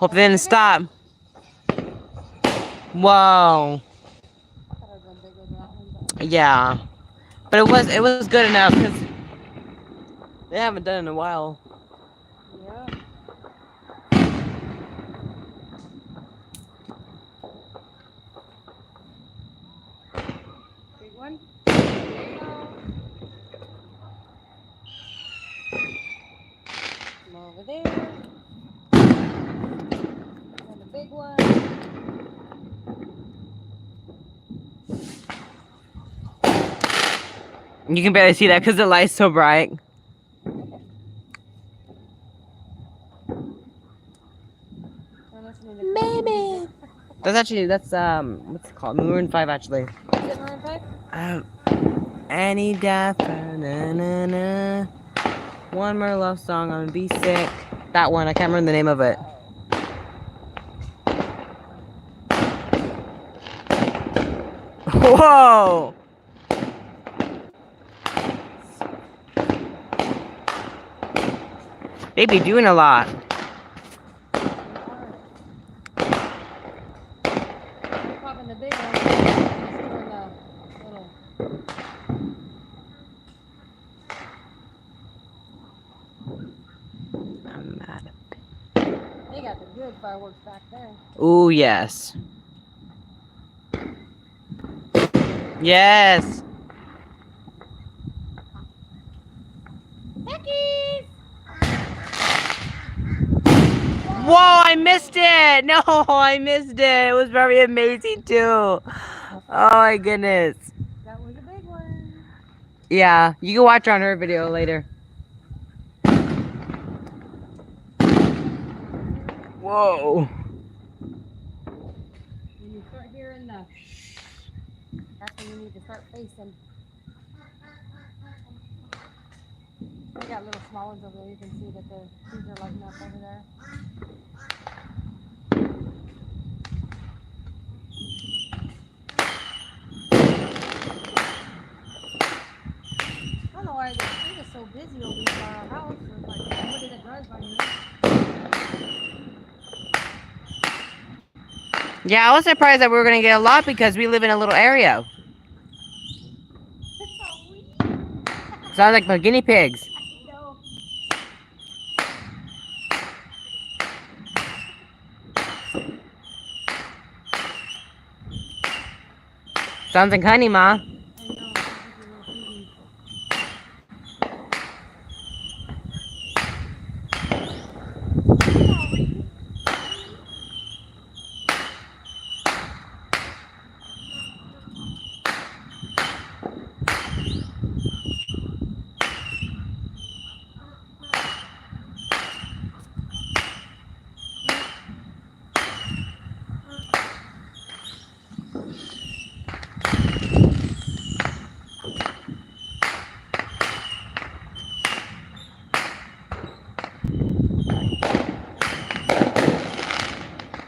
Hope they didn't stop. Whoa. Yeah. But it was good enough because they haven't done it in a while. Yeah. Big one. Come over there. And a big one. You can barely see that because the light's so bright. Baby. That's what's it called? Maroon 5 actually. Is it Maroon 5? Annie Dapper, na na na. One more love song, I'm gonna be sick. That one, I can't remember the name of it. Whoa! They be doing a lot. Popping the big one. Just doing the little. I'm mad. They got the good fireworks back there. Ooh, yes. Yes! Becky! Whoa, I missed it! No, I missed it. It was very amazing, too. Oh, my goodness. That was a big one. Yeah, you can watch on her video later. Whoa. When you start hearing the, that's when you need to start facing. They got little small ones over there. You can see that the trees are lighting up over there. I don't know why the street is so busy over here by our house. There's like nobody that drives by here. Yeah, I was surprised that we were going to get a lot because we live in a little area. Sounds like my guinea pigs. No. Sounds like honey, Ma. I know. This is a little busy.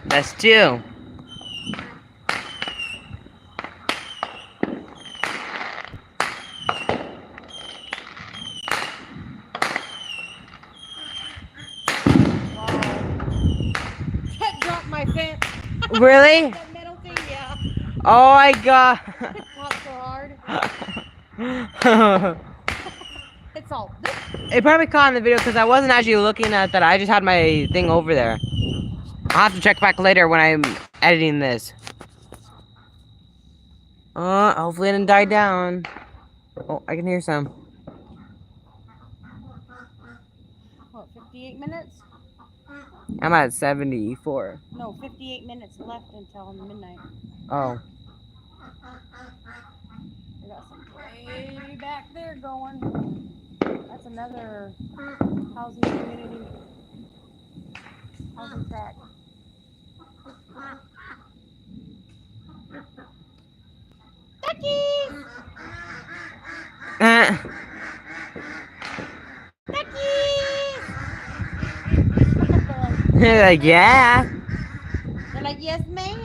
That's two. That dropped my fence. Really? That metal thing, yeah. Oh my god. Not so hard. It's all. It probably caught in the video because I wasn't actually looking at that. I just had my thing over there. I'll have to check back later when I'm editing this. Hopefully it didn't die down. Oh, I can hear some. What, 58 minutes? I'm at 74. No, 58 minutes left until midnight. Oh. We got some way back there going. That's another housing community. Housing track. Becky! Becky! Like, yeah. They're like, yes, ma'am.